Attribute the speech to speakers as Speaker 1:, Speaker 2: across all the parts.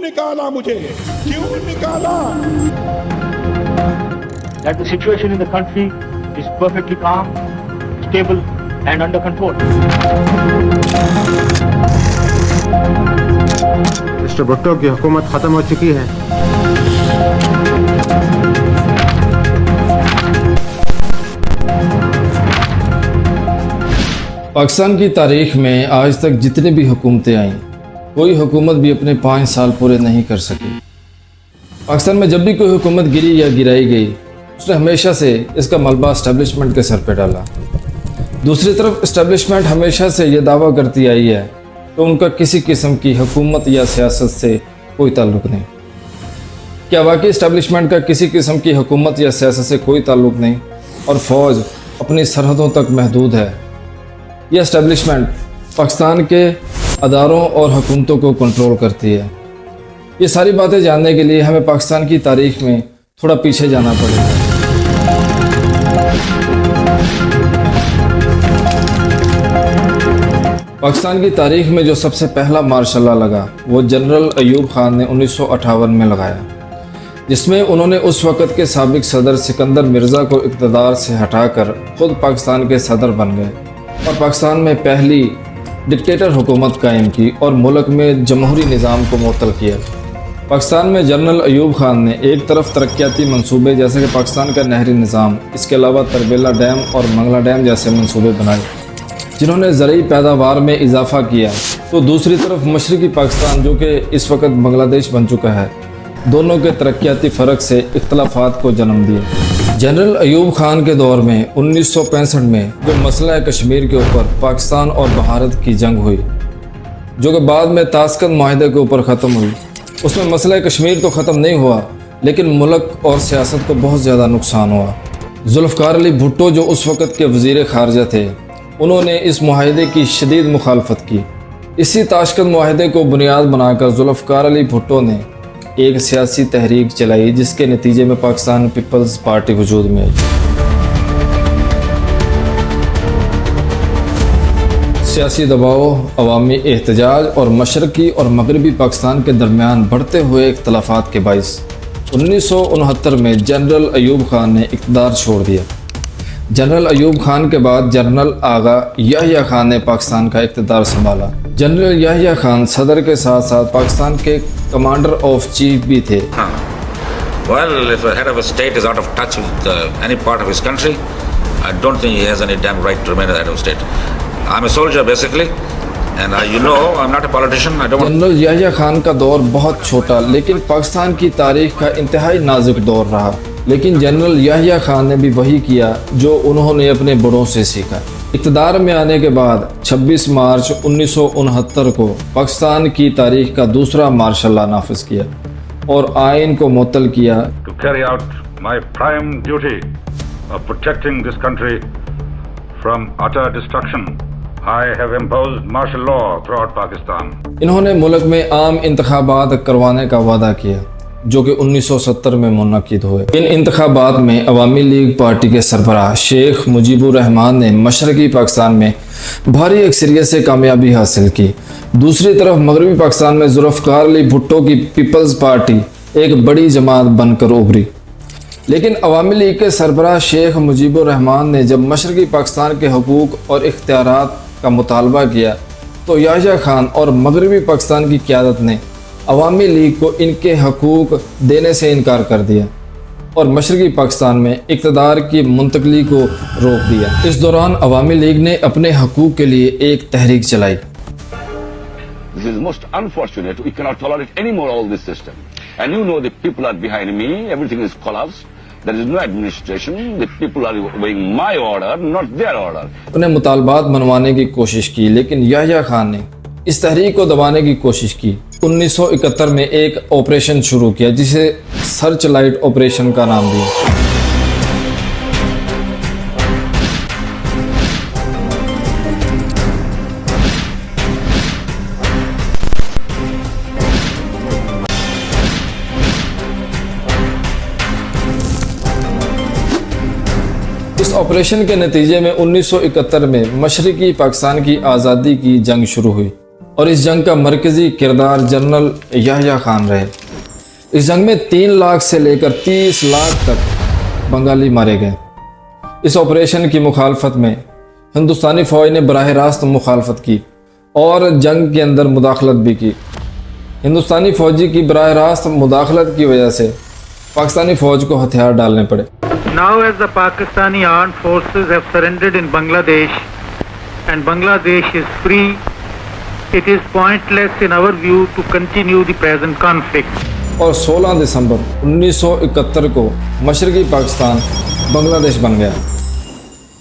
Speaker 1: निकाला मुझे, क्यों निकाला?
Speaker 2: That the situation in the country is perfectly calm, stable and under control.
Speaker 3: Mister Bhutto की हुकूमत खत्म हो चुकी है।
Speaker 4: पाकिस्तान की तारीख में आज तक जितनी भी हुकूमतें आईं, कोई हुकूमत भी अपने 5 साल पूरे नहीं कर सकी। पाकिस्तान में जब भी कोई हुकूमत गिरी या गिराई गई, उसने हमेशा से इसका मलबा इस्टेब्लिशमेंट के सर पे डाला। दूसरी तरफ इस्टेब्लिशमेंट हमेशा से ये दावा करती आई है कि उनका किसी किस्म की हुकूमत या सियासत से कोई ताल्लुक़ नहीं। क्या वाकई इस्टेब्लिशमेंट का किसी किस्म की हुकूमत या सियासत से कोई ताल्लुक़ नहीं और फ़ौज अपनी सरहदों तक महदूद है? यह इस्टेब्लिशमेंट पाकिस्तान के अदारों और हुकूमतों को कंट्रोल करती है। ये सारी बातें जानने के लिए हमें पाकिस्तान की तारीख में थोड़ा पीछे जाना पड़ेगा। पाकिस्तान की तारीख में जो सबसे पहला मार्शल लॉ लगा वो जनरल अयूब खान ने 1958 में लगाया, जिसमें उन्होंने उस वक़्त के साबिक सदर सिकंदर मिर्ज़ा को इक़्तिदार से हटाकर ख़ुद पाकिस्तान के सदर बन गए और पाकिस्तान में पहली डिक्टेटर हुकूमत कायम की और मुल्क में जमहूरी निज़ाम को मुअत्तल किया। पाकिस्तान में जनरल अयूब खान ने एक तरफ तरक्याती मंसूबे जैसे कि पाकिस्तान का नहरी निज़ाम, इसके अलावा तरबेला डैम और मंगला डैम जैसे मंसूबे बनाए जिन्होंने ज़रई पैदावार में इजाफ़ा किया, तो दूसरी तरफ मशरक़ी पाकिस्तान जो कि इस वक्त बांग्लादेश बन चुका है, दोनों के तरक्याती फ़र्क से इख्तलाफात को जन्म दिया। जनरल अयूब खान के दौर में 1965 में जो मसला कश्मीर के ऊपर पाकिस्तान और भारत की जंग हुई, जो कि बाद में ताशकंद माहिदे के ऊपर ख़त्म हुई, उसमें मसला कश्मीर तो ख़त्म नहीं हुआ लेकिन मुल्क और सियासत को बहुत ज़्यादा नुकसान हुआ। जुल्फ़िकार अली भुट्टो जो उस वक़्त के वज़ीर ख़ारजा थे, उन्होंने इस मुआहदे की शदीद मुखालफत की। इसी ताशकंद मुआहदे को बुनियाद बनाकर जुल्फ़िकार अली भुट्टो ने एक सियासी तहरीक चलाई जिसके नतीजे में पाकिस्तान पीपल्स पार्टी वजूद में आई। सियासी दबाव, अवामी एहतजाज और मशरक़ी और मगरबी पाकिस्तान के दरमियान बढ़ते हुए इख्तलाफात के बाइस 1969 में जनरल अयूब खान ने इक़्तिदार छोड़ दिया। जनरल अयूब खान के बाद जनरल आगा याह्या खान ने पाकिस्तान का इक़्तिदार संभाला। जनरल याह्या खान सदर के साथ साथ पाकिस्तान के कमांडर ऑफ चीफ भी थे।
Speaker 5: Well, if a head of a state is out of touch with any part of his country, I don't think he has any damn right to remain the head of state. I'm a soldier basically, and you know I'm not a politician. I don't.
Speaker 4: General Yahya Khan का दौर बहुत छोटा लेकिन पाकिस्तान की तारीख का इंतहाई नाजुक दौर रहा, लेकिन जनरल याह्या खान ने भी वही किया जो उन्होंने अपने बड़ों से सीखा। इक़्तिदार में आने के बाद 26 मार्च 1969 को पाकिस्तान की तारीख का दूसरा मार्शल लॉ नाफिज किया और आइन को मुअत्तल किया।
Speaker 6: To carry out my prime duty of protecting this country from utter destruction, I have imposed martial law throughout Pakistan.
Speaker 4: इन्होंने मुल्क में आम इंतखाबात करवाने का वादा किया जो कि 1970 में मुनक्किद हुए। इन इंतखाबात में अवामी लीग पार्टी के सरबराह शेख मुजीबुर रहमान ने मशरक़ी पाकिस्तान में भारी अक्सरियत से कामयाबी हासिल की। दूसरी तरफ मगरबी पाकिस्तान में जुल्फ़िकार अली भुट्टो की पीपल्स पार्टी एक बड़ी जमात बनकर उभरी, लेकिन अवामी लीग के सरबराह शेख मुजीबुर रहमान ने जब मशरक़ी पाकिस्तान के हकूक़ और इख्तियारात का मुतालबा किया तो याह्या खान और मगरबी पाकिस्तान की क़यादत ने अवामी लीग को इनके हकूक़ देने से इनकार कर दिया और मशरक़ी पाकिस्तान में इक़्तिदार की मुंतकली को रोक दिया। इस दौरान अवामी लीग ने अपने हकूक़ के लिए एक तहरीक चलाई।
Speaker 7: This is most unfortunate. We cannot tolerate anymore all this system. And you know the people are behind me. Everything is collapsed. There is no administration. The people are obeying my order, not their order.
Speaker 4: उन्हें मुतालबात मनवाने की कोशिश की लेकिन याह्या खान ने इस तहरीक को दबाने की कोशिश की। 1971 में एक ऑपरेशन शुरू किया जिसे सर्च लाइट ऑपरेशन का नाम दिया। इस ऑपरेशन के नतीजे में 1971 में मशरक़ी पाकिस्तान की आज़ादी की जंग शुरू हुई اور اس جنگ کا مرکزی کردار جنرل یحییٰ خان رہے۔ اس جنگ میں 3 لاکھ سے لے کر 30 لاکھ تک بنگالی مارے گئے۔ اس آپریشن کی مخالفت میں ہندوستانی فوج نے براہ راست مخالفت کی اور جنگ کے اندر مداخلت بھی کی۔ ہندوستانی فوجی کی براہ راست مداخلت کی وجہ سے پاکستانی فوج کو ہتھیار ڈالنے پڑے۔
Speaker 8: Now as the Pakistani armed forces have surrendered in Bangladesh and Bangladesh is free, it is pointless in our view to continue the present conflict.
Speaker 4: اور 16 دسمبر 1971 کو مشرقی پاکستان بنگلہ دیش بن گیا۔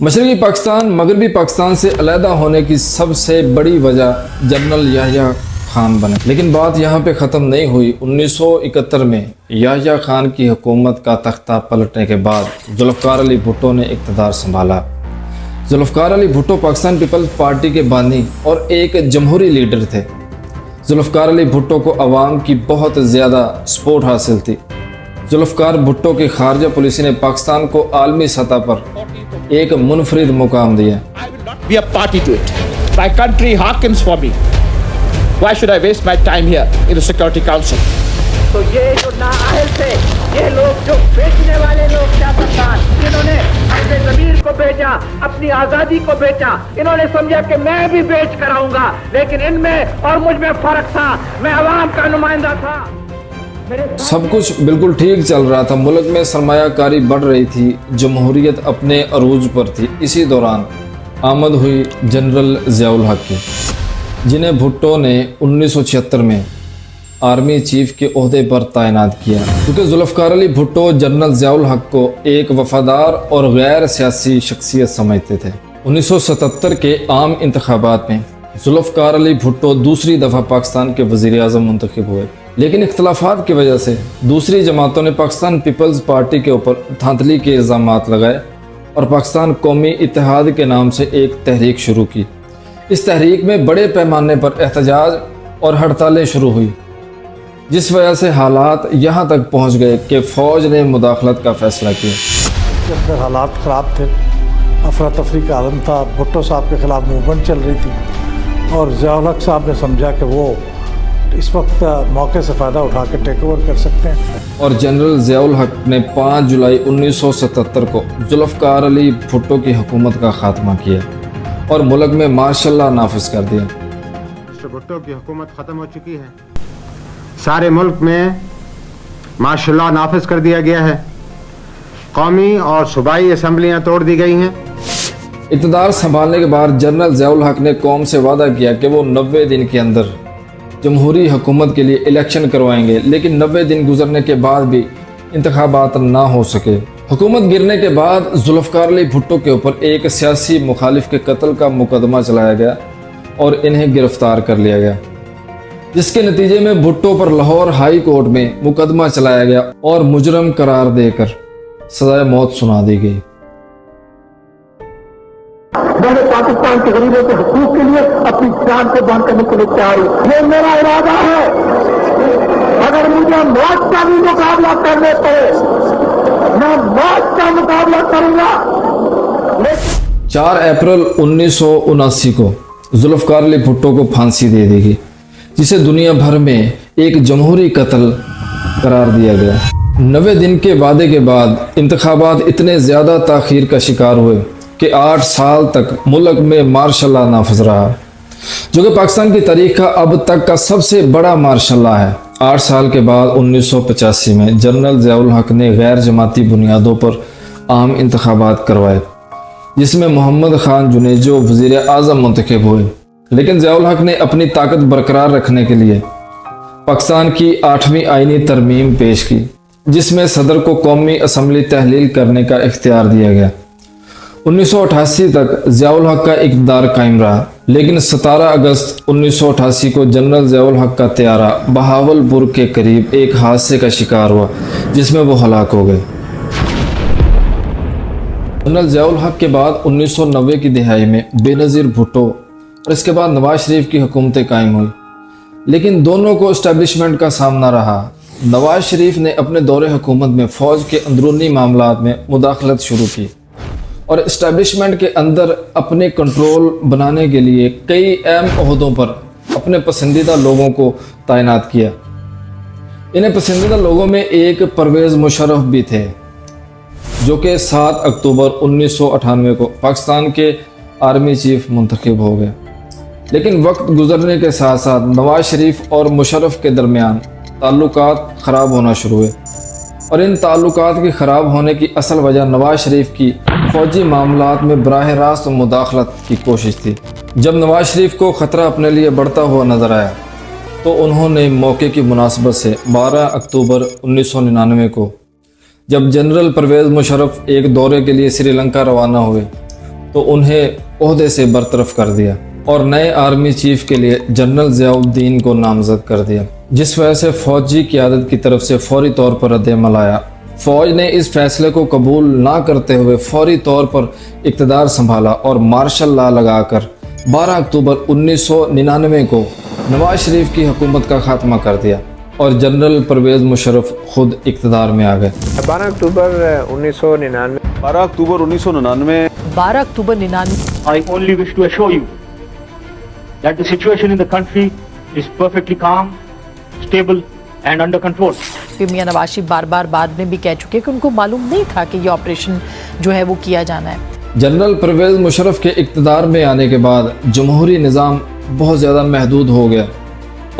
Speaker 4: مشرقی پاکستان مغربی پاکستان سے علیحدہ ہونے کی سب سے بڑی وجہ جنرل یحییٰ خان بنے، لیکن بات یہاں پہ ختم نہیں ہوئی۔ 1971 میں یحییٰ خان کی حکومت کا تختہ پلٹنے کے بعد ذوالفقار علی بھٹو نے اقتدار سنبھالا۔ ذوالفقار علی بھٹو پاکستان پیپلز پارٹی کے بانی اور ایک جمہوری لیڈر تھے۔ ذوالفقار علی بھٹو کو عوام کی بہت زیادہ سپورٹ حاصل تھی۔ ذوالفقار بھٹو کی خارجہ پالیسی نے پاکستان کو عالمی سطح پر ایک منفرد مقام دیا۔
Speaker 9: I will not be a party to it. My country hearkens for me. Why should I waste my time here in the Security Council?
Speaker 10: تو یہ جو نااہل تھے، یہ لوگ جو بیچنے والے لوگ کیا سرکار، انہوں نے اپنے ضمیر کو بیچا، اپنی آزادی کو بیچا، انہوں نے سمجھا کہ میں بھی بیچ کر آؤں گا، لیکن ان میں اور مجھ میں فرق تھا، میں عوام کا نمائندہ تھا۔
Speaker 4: سب کچھ بالکل ٹھیک چل رہا تھا، ملک میں سرمایہ کاری بڑھ رہی تھی، جمہوریت اپنے عروج پر تھی۔ اسی دوران آمد ہوئی جنرل ضیاء الحق کی، جنہیں بھٹو نے 1976 میں آرمی چیف کے عہدے پر تعینات کیا، کیونکہ ذوالفقار علی بھٹو جنرل ضیاء الحق کو ایک وفادار اور غیر سیاسی شخصیت سمجھتے تھے۔ 1977 کے عام انتخابات میں ذوالفقار علی بھٹو دوسری دفعہ پاکستان کے وزیر اعظم منتخب ہوئے، لیکن اختلافات کی وجہ سے دوسری جماعتوں نے پاکستان پیپلز پارٹی کے اوپر دھاندلی کے الزامات لگائے اور پاکستان قومی اتحاد کے نام سے ایک تحریک شروع کی۔ اس تحریک میں بڑے پیمانے پر احتجاج اور ہڑتالیں شروع ہوئی، جس وجہ سے حالات یہاں تک پہنچ گئے کہ فوج نے مداخلت کا فیصلہ کیا۔
Speaker 11: کے اندر حالات خراب تھے، افراتفری کا عالم تھا، بھٹو صاحب کے خلاف موومنٹ چل رہی تھی اور ضیاء الحق صاحب نے سمجھا کہ وہ اس وقت موقع سے فائدہ اٹھا کے ٹیک اوور کر سکتے ہیں،
Speaker 4: اور جنرل ضیاء الحق نے 5 جولائی 1977 کو ذوالفقار علی بھٹو کی حکومت کا خاتمہ کیا اور ملک میں مارشل لاء نافذ کر دیا۔
Speaker 3: مسٹر بھٹو کی حکومت ختم ہو چکی ہے، سارے ملک میں مارشل لاء نافذ کر دیا گیا ہے، قومی اور صوبائی اسمبلیاں توڑ دی گئی ہیں۔
Speaker 4: اقتدار سنبھالنے کے بعد جنرل ضیاء الحق نے قوم سے وعدہ کیا کہ وہ 90 دن کے اندر جمہوری حکومت کے لیے الیکشن کروائیں گے، لیکن 90 دن گزرنے کے بعد بھی انتخابات نہ ہو سکے۔ حکومت گرنے کے بعد ذوالفقار علی بھٹو کے اوپر ایک سیاسی مخالف کے قتل کا مقدمہ چلایا گیا اور انہیں گرفتار کر لیا گیا، جس کے نتیجے میں بھٹو پر لاہور ہائی کورٹ میں مقدمہ چلایا گیا اور مجرم قرار دے کر سزائے موت سنا دی گئی۔
Speaker 10: میں نے پاکستان کے غریبوں کے حقوق کے لیے اپنی جان کو بان کرنے کے لیے تیار ہوں، یہ میرا ارادہ ہے۔ اگر مجھے موت کا بھی مقابلہ کرنے پڑے میں موت کا مقابلہ کروں گا۔
Speaker 4: 4 اپریل 1979 کو ذوالفقار علی بھٹو کو پھانسی دے دی گئی، جسے دنیا بھر میں ایک جمہوری قتل قرار دیا گیا۔ 90 دن کے وعدے کے بعد انتخابات اتنے زیادہ تاخیر کا شکار ہوئے کہ 8 سال تک ملک میں مارشل لاء نافذ رہا، جو کہ پاکستان کی تاریخ کا اب تک کا سب سے بڑا مارشل لاء ہے۔ 8 سال کے بعد 1985 میں جنرل ضیاء الحق نے غیر جماعتی بنیادوں پر عام انتخابات کروائے، جس میں محمد خان جنیجو وزیر اعظم منتخب ہوئے، لیکن ضیاء الحق نے اپنی طاقت برقرار رکھنے کے لیے پاکستان کی 8ویں آئینی ترمیم پیش کی، جس میں صدر کو قومی اسمبلی تحلیل کرنے کا اختیار دیا گیا۔ 1988 تک ضیاء الحق کا اقتدار قائم رہا، لیکن 17 اگست 1988 کو جنرل ضیاء الحق کا طیارہ بہاولپور کے قریب ایک حادثے کا شکار ہوا، جس میں وہ ہلاک ہو گئے۔ جنرل ضیاء الحق کے بعد 1990 کی دہائی میں بے نظیر بھٹو اور اس کے بعد نواز شریف کی حکومتیں قائم ہوئی، لیکن دونوں کو اسٹیبلشمنٹ کا سامنا رہا۔ نواز شریف نے اپنے دور حکومت میں فوج کے اندرونی معاملات میں مداخلت شروع کی اور اسٹیبلشمنٹ کے اندر اپنے کنٹرول بنانے کے لیے کئی اہم عہدوں پر अपने पसंदीदा लोगों को तैनात किया। इन्हें पसंदीदा लोगों में एक परवेज़ मुशर्रफ भी थे, जो कि 7 अक्टूबर 1998 को पाकिस्तान के आर्मी चीफ मुंतखब हो गए। लेकिन वक्त गुजरने के साथ साथ नवाज शरीफ और मुशर्रफ के दरमियान ताल्लुकात ख़राब होना शुरू हुए, और इन ताल्लुकात के ख़राब होने की असल वजह नवाज शरीफ की फ़ौजी मामलात में बराह रास्त मुदाखलत की कोशिश थी। जब नवाज शरीफ को ख़तरा अपने लिए बढ़ता हुआ नज़र आया तो उन्होंने मौके की मुनासबत से 12 अक्टूबर 1999 को, जब जनरल परवेज़ मुशर्रफ एक दौरे के लिए श्रीलंका रवाना हुए, तो उन्हें ओहदे से बरतरफ कर दिया और नए आर्मी चीफ के लिए जनरल ज़ियाउद्दीन को नामज़द कर दिया, जिस वजह से फ़ौजी क़यादत की तरफ से फौरी तौर पर रद्द-ए-अमल आया। फ़ौज ने इस फैसले को कबूल ना करते हुए फौरी तौर पर इक़्तिदार संभाला और मार्शल लॉ लगाकर 12 अक्टूबर 1999 को नवाज शरीफ की हुकूमत का खात्मा कर दिया और जनरल परवेज़ मुशर्रफ खुद इक़्तिदार में आ गए।
Speaker 12: 12 अक्टूबर 1999
Speaker 13: 12 अक्टूबर 1999
Speaker 14: 12 अक्टूबर 99
Speaker 2: I only wish to assure you that the situation in the country is perfectly calm, stable and under control.
Speaker 14: मियां नवाज शरीफ बार बार बाद में भी कह चुके कि उनको मालूम नहीं था कि ये ऑपरेशन जो है वो किया जाना है।
Speaker 4: जनरल परवेज़ मुशर्रफ के इक़्तिदार में आने के बाद जमहूरी निज़ाम बहुत ज़्यादा महदूद हो गया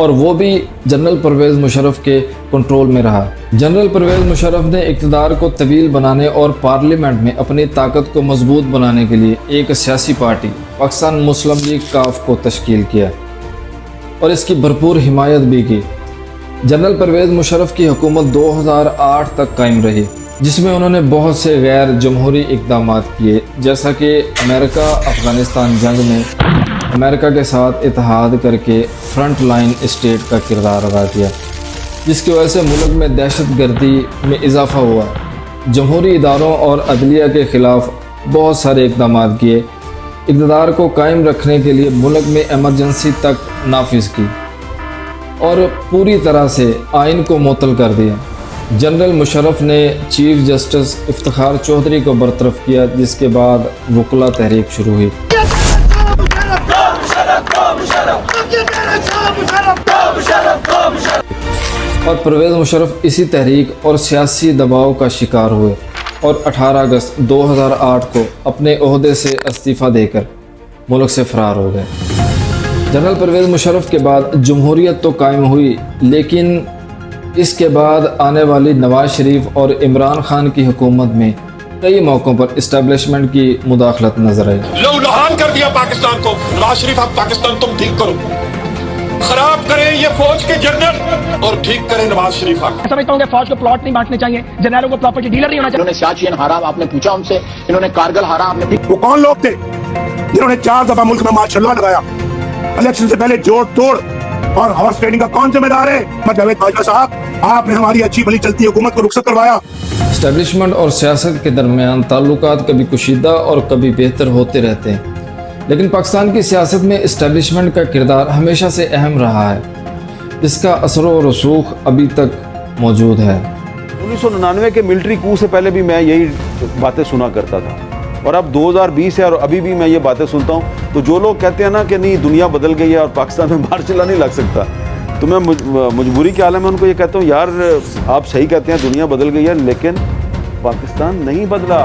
Speaker 4: और वो भी जनरल परवेज़ मुशर्रफ के कंट्रोल में रहा। जनरल परवेज़ मुशर्रफ ने इक़्तिदार को तवील बनाने और पार्लियामेंट में अपनी ताकत को मजबूत बनाने के लिए एक सियासी पार्टी पाकिस्तान मुस्लिम लीग काफ को तश्कील किया और इसकी भरपूर हिमायत भी की। जनरल परवेज़ मुशर्रफ की हुकूमत 2008 तक कायम रही, जिसमें उन्होंने बहुत से गैर जमहूरी इक़दाम किए, जैसा कि अमेरिका अफ़गानिस्तान जंग में अमेरिका के साथ इत्तेहाद करके फ्रंट लाइन स्टेट का किरदार अदा किया, जिसकी वजह से मुल्क में दहशतगर्दी में इजाफ़ा हुआ। जमहूरी इदारों और अदलिया के ख़िलाफ़ बहुत सारे इक़दाम किए, इक़्तिदार को कायम रखने के लिए मुल्क में एमरजेंसी तक नाफिज की और पूरी तरह से आइन को मुअत्तल कर दिया। जनरल मुशर्रफ ने चीफ जस्टिस इफ्तिखार चौधरी को बरतरफ किया, जिसके बाद वकला तहरीक शुरू हुई। और परवेज़ मुशर्रफ इसी तहरीक और सियासी दबाव का शिकार हुए और 18 अगस्त 2008 को अपने ओहदे से इस्तीफ़ा देकर मुल्क से फ़रार हो गए। जनरल परवेज़ मुशर्रफ के बाद जमहूरियत तो कायम हुई, लेकिन इसके बाद आने वाली नवाज शरीफ और इमरान खान की हुकूमत में कई मौक़ों पर इस्टेब्लिशमेंट की मुदाखलत नजर आई।
Speaker 1: लहूलुहान कर दिया पाकिस्तान को। नवाज शरीफ, आप पाकिस्तान तुम ठीक करो, खराब करें ये फौज के जनरल और ठीक करें नवाज शरीफ।
Speaker 9: समझता हूँ कि फौज को प्लॉट नहीं बांटने चाहिए, जनरलों को प्रॉपर्टी डीलर नहीं होना चाहिए।
Speaker 10: इन्होंने सियाचियन हारा, आपने पूछा उनसे, इन्होंने कारगिल हारा, आपने
Speaker 1: वो कौन लोग थे जिन्होंने 4 दफा मुल्क में मार्शल लॉ लगाया? इलेक्शन से पहले जोड़ तोड़ और हॉर्स ट्रेडिंग का कौन जिम्मेदार है? जावेद बाजवा साहब, आपने हमारी अच्छी भली चलती हुकूमत को रुखसत करवाया।
Speaker 4: इस्टेब्लिशमेंट और सियासत के दरमियान ताल्लुकात कभी कुशीदा और कभी बेहतर होते रहते हैं, लेकिन पाकिस्तान की सियासत में इस्टेब्लिशमेंट का किरदार हमेशा से अहम रहा है, जिसका असर व रसूख अभी तक मौजूद है।
Speaker 13: 1999 के मिलिट्री कू से पहले भी मैं यही बातें सुना करता था और अब 2020 है और अभी भी मैं ये बातें सुनता हूँ। तो जो लोग कहते हैं ना कि नहीं दुनिया बदल गई है और पाकिस्तान में मार्शल लॉ नहीं लग सकता, तो मैं मजबूरी के आलम में उनको ये कहता हूँ, यार आप सही कहते हैं दुनिया बदल गई है, लेकिन पाकिस्तान नहीं बदला।